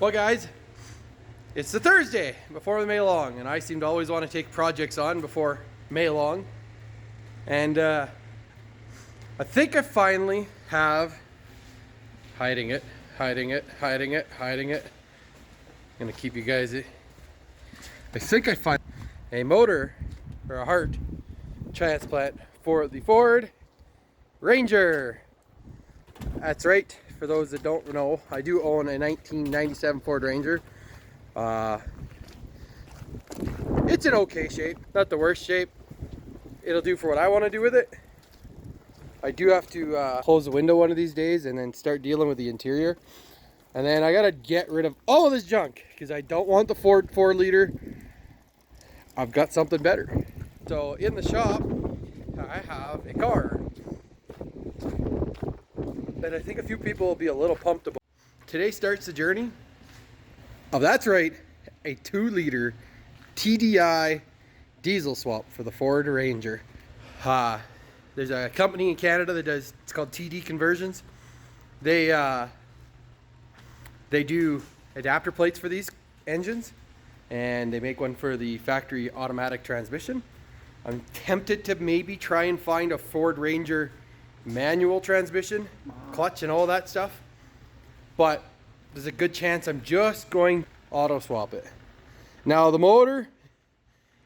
Well guys, it's the Thursday before the May long, and I seem to always want to take projects on before May long. And I think I finally have hiding it. I'm gonna keep you guys. I think I find a motor or a heart transplant for the Ford Ranger. That's right. For those that don't know, I do own a 1997 Ford Ranger. It's in okay shape, not the worst shape. It'll do for what I want to do with it. I do have to close the window one of these days and then start dealing with the interior. And then I gotta get rid of all of this junk because I don't want the Ford 4-liter. I've got something better. So in the shop, I have a car that I think a few people will be a little pumped about. Today starts the journey of, that's right, a 2-liter TDI diesel swap for the Ford Ranger. There's a company in Canada that does, it's called TD Conversions. They do adapter plates for these engines, and they make one for the factory automatic transmission. I'm tempted to maybe try and find a Ford Ranger manual transmission, clutch and all that stuff, but there's a good chance I'm just going to auto swap it. Now the motor,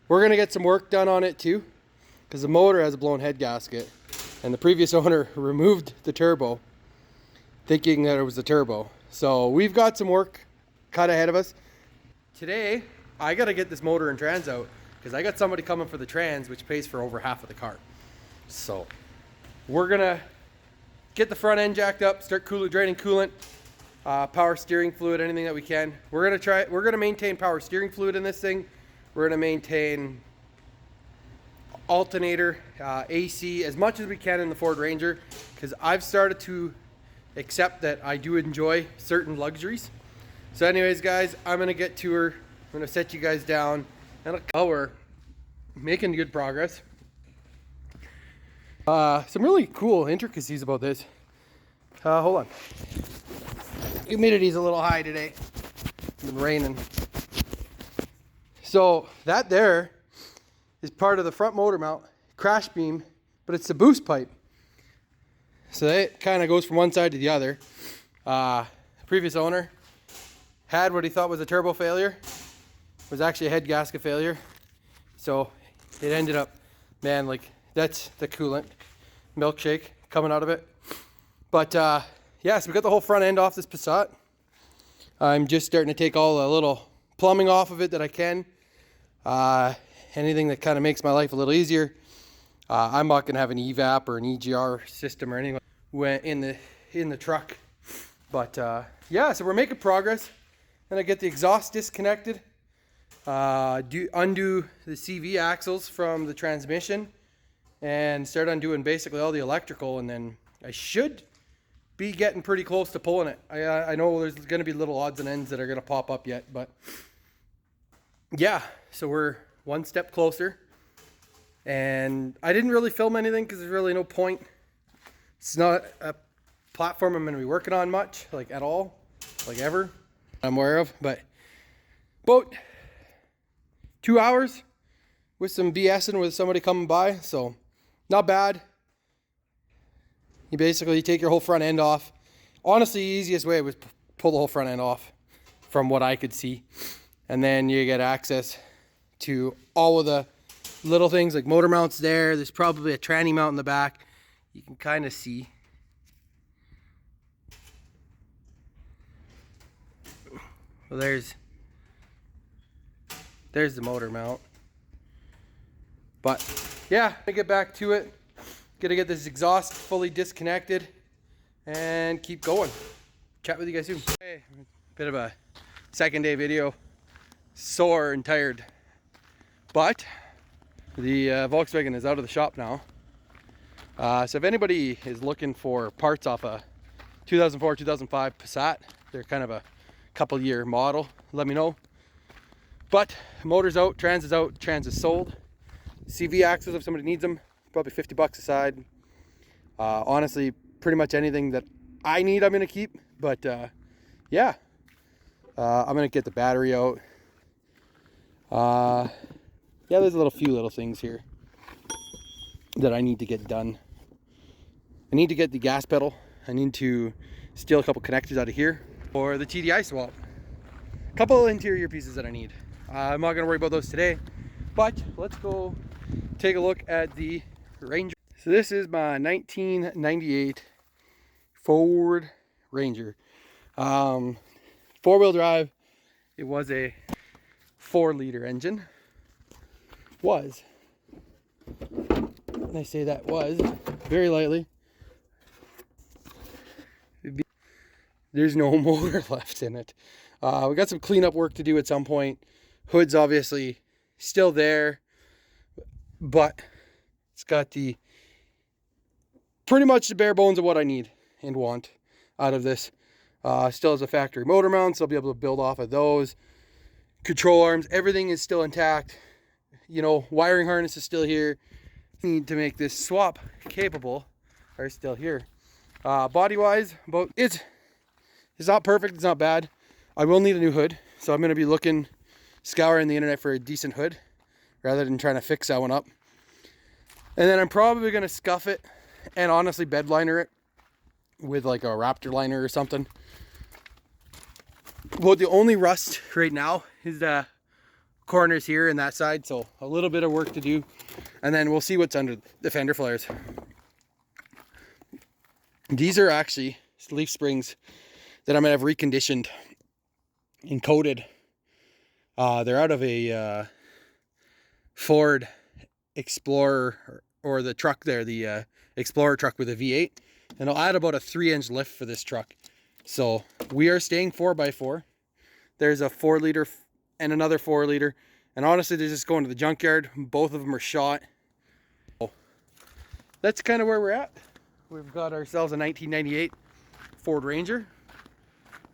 we're going to get some work done on it too, because the motor has a blown head gasket, and the previous owner removed the turbo thinking that it was the turbo. So we've got some work cut ahead of us. Today I got to get this motor and trans out because I got somebody coming for the trans, which pays for over half of the car. So we're gonna get the front end jacked up, start draining coolant, power steering fluid, anything that we can. We're gonna maintain power steering fluid in this thing. We're gonna maintain alternator, AC, as much as we can in the Ford Ranger, because I've started to accept that I do enjoy certain luxuries. So anyways guys, I'm gonna get to her. I'm gonna set you guys down, and we're making good progress. Some really cool intricacies about this. Hold on. Humidity's a little high today. It's been raining. So that there is part of the front motor mount, crash beam, but it's the boost pipe. So that kind of goes from one side to the other. Previous owner had what he thought was a turbo failure. It was actually a head gasket failure. So it ended up, man, like, that's the coolant milkshake coming out of it. But yeah, so we got the whole front end off this Passat. I'm just starting to take all the little plumbing off of it that I can. Anything that kind of makes my life a little easier. I'm not gonna have an evap or an EGR system or anything in the truck. But yeah, so we're making progress. Then I get the exhaust disconnected. Undo the CV axles from the transmission and start undoing basically all the electrical, and then I should be getting pretty close to pulling it. I know there's going to be little odds and ends that are going to pop up yet, but yeah, so we're one step closer. And I didn't really film anything because there's really no point. It's not a platform I'm going to be working on much, like at all, like ever, I'm aware of. But about 2 hours with some BSing with somebody coming by, so not bad. You basically take your whole front end off. Honestly, the easiest way was pull the whole front end off from what I could see. And then you get access to all of the little things like motor mounts there. There's probably a tranny mount in the back. You can kind of see. Well, there's the motor mount. But yeah, I get back to it. Gonna get this exhaust fully disconnected and keep going. Chat with you guys soon. Hey, bit of a second day video. Sore and tired. But the Volkswagen is out of the shop now. So if anybody is looking for parts off a 2004, 2005 Passat, they're kind of a couple year model, let me know. But motor's out, trans is sold. CV axles, if somebody needs them, probably 50 bucks a side. Honestly, pretty much anything that I need, I'm gonna keep. But yeah, I'm gonna get the battery out. Yeah, there's a few little things here that I need to get done. I need to get the gas pedal. I need to steal a couple connectors out of here for the TDI swap. A couple of interior pieces that I need. I'm not gonna worry about those today, but let's go take a look at the Ranger. So this is my 1998 Ford Ranger. 4-wheel drive. It was a 4-liter engine. Was. And I say that was very lightly. There's no motor left in it. We got some cleanup work to do at some point. Hood's obviously still there, but it's got the pretty much the bare bones of what I need and want out of this. Still has a factory motor mount, so I'll be able to build off of those. Control arms, everything is still intact. You know, wiring harness is still here. Need to make this swap capable are still here. Body wise, but it's not perfect, it's not bad. I will need a new hood, so I'm going to be scouring the internet for a decent hood rather than trying to fix that one up. And then I'm probably going to scuff it and honestly bed liner it with like a Raptor liner or something. Well, the only rust right now is the corners here and that side, so a little bit of work to do, and then we'll see what's under the fender flares. These are actually leaf springs that I'm gonna have reconditioned and coated. They're out of a Ford Explorer, or the truck there, the Explorer truck with a V8, and I'll add about a 3-inch lift for this truck. So we are staying 4x4. There's a 4-liter and another 4-liter, and honestly they're just going to the junkyard. Both of them are shot. So that's kind of where we're at. We've got ourselves a 1998 Ford Ranger.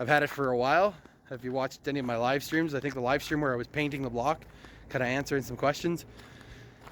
I've had it for a while. If you watched any of my live streams, I think the live stream where I was painting the block, kind of answering some questions,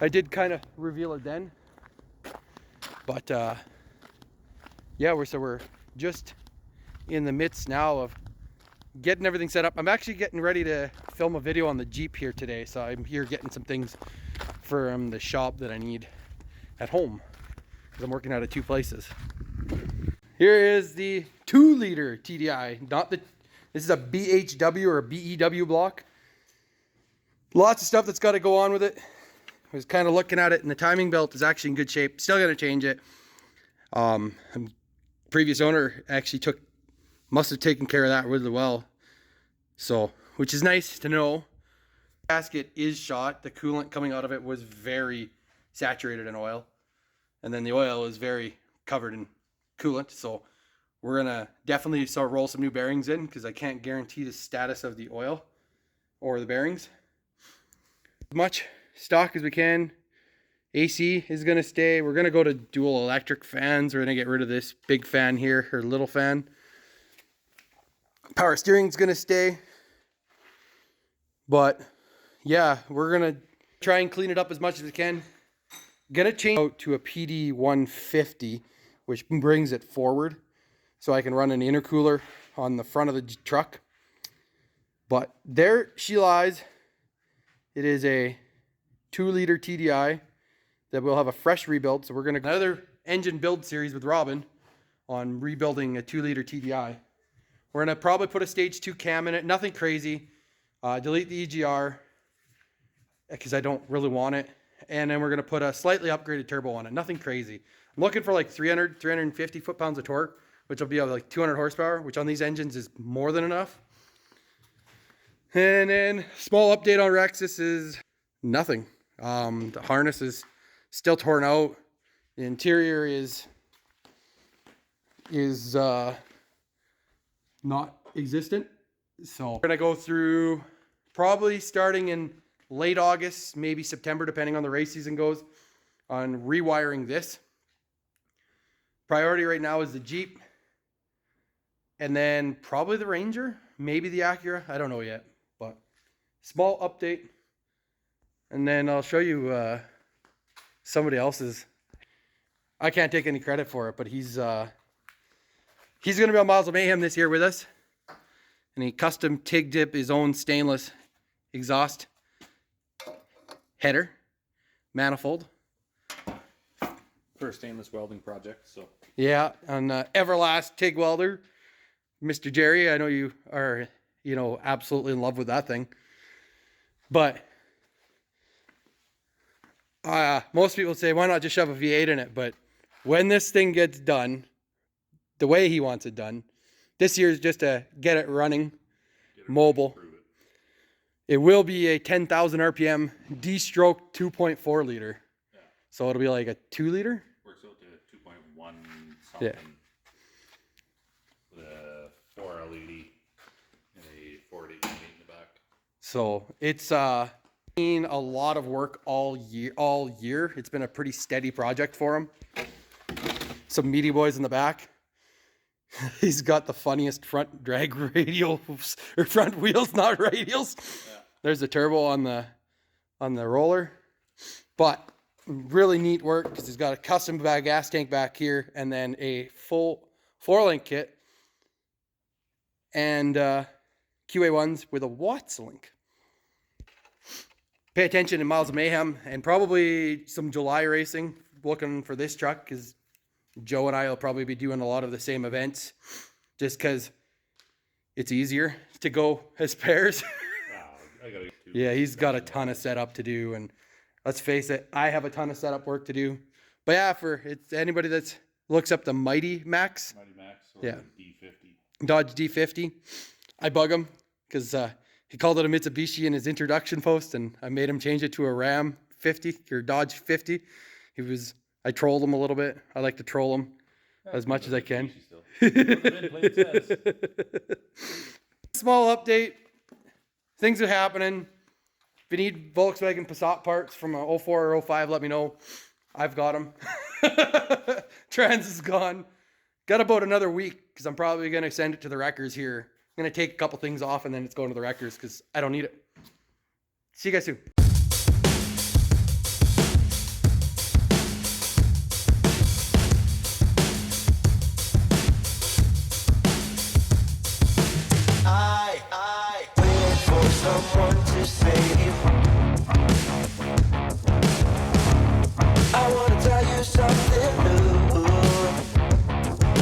I did kind of reveal it then. But yeah, we're just in the midst now of getting everything set up. I'm actually getting ready to film a video on the Jeep here today, so I'm here getting some things from the shop that I need at home, because I'm working out of 2 places. Here is the 2-liter TDI, this is a BHW or a BEW block. Lots of stuff that's got to go on with it. I was kind of looking at it, and the timing belt is actually in good shape. Still got to change it. Previous owner actually must have taken care of that really well. So, which is nice to know. Gasket is shot. The coolant coming out of it was very saturated in oil. And then the oil is very covered in coolant. So we're gonna definitely roll some new bearings in, because I can't guarantee the status of the oil or the bearings. As much stock as we can. AC is gonna stay. We're gonna go to dual electric fans. We're gonna get rid of this big fan here, or little fan. Power steering's gonna stay. But yeah, we're gonna try and clean it up as much as we can. Gonna change out to a PD 150, which brings it forward, so I can run an intercooler on the front of the truck. But there she lies. It is a 2-liter TDI that will have a fresh rebuild. So we're gonna another engine build series with Robin on rebuilding a 2-liter TDI. We're gonna probably put a stage 2 cam in it, nothing crazy. Delete the EGR because I don't really want it. And then we're gonna put a slightly upgraded turbo on it, nothing crazy. I'm looking for like 350 foot-pounds of torque, which will be like 200 horsepower, which on these engines is more than enough. And then small update on Rex, this is nothing. The harness is still torn out. The interior is not existent. So we're gonna go through probably starting in late August, maybe September, depending on the race season goes, on rewiring this. Priority right now is the Jeep, and then probably the Ranger, maybe the Acura. I don't know yet, but small update. And then I'll show you somebody else's. I can't take any credit for it, but he's going to be on Miles of Mayhem this year with us. and he custom TIG dip his own stainless exhaust header manifold. For a stainless welding project, so. Yeah, on Everlast TIG welder. Mr. Jerry, I know you are, you know, absolutely in love with that thing. But most people say, why not just shove a V8 in it? But when this thing gets done, the way he wants it done, this year is just to get it running, mobile. It will be a 10,000 RPM D-stroke 2.4 liter. Yeah. So it'll be like a 2 liter? Works out to 2.1 something. Yeah. With a 4 LED and a 488 in the back. So it's been a lot of work all year. It's been a pretty steady project for him. Some meaty boys in the back. He's got the funniest front drag radials, or front wheels, not radials. Yeah. There's the turbo on the roller. But really neat work because he's got a custom gas tank back here and then a full 4-link kit and QA1s with a Watts link. Pay attention in Miles of Mayhem and probably some July racing looking for this truck because Joe and I will probably be doing a lot of the same events just because it's easier to go as pairs. Wow, I gotta get Yeah, he's got a ton of setup to do, and let's face it, I have a ton of setup work to do. But yeah, for it's anybody that looks up the Mighty Max or yeah. D50. Dodge D50, I bug him because he called it a Mitsubishi in his introduction post, and I made him change it to a Ram 50 or Dodge 50. I trolled him a little bit. I like to troll him as much as I can. Small update. Things are happening. If you need Volkswagen Passat parts from a 04 or 05, let me know. I've got them. Trans is gone. Got about another week because I'm probably going to send it to the wreckers here. I'm going to take a couple things off and then it's going to the wreckers because I don't need it. See you guys soon. I wait for someone to save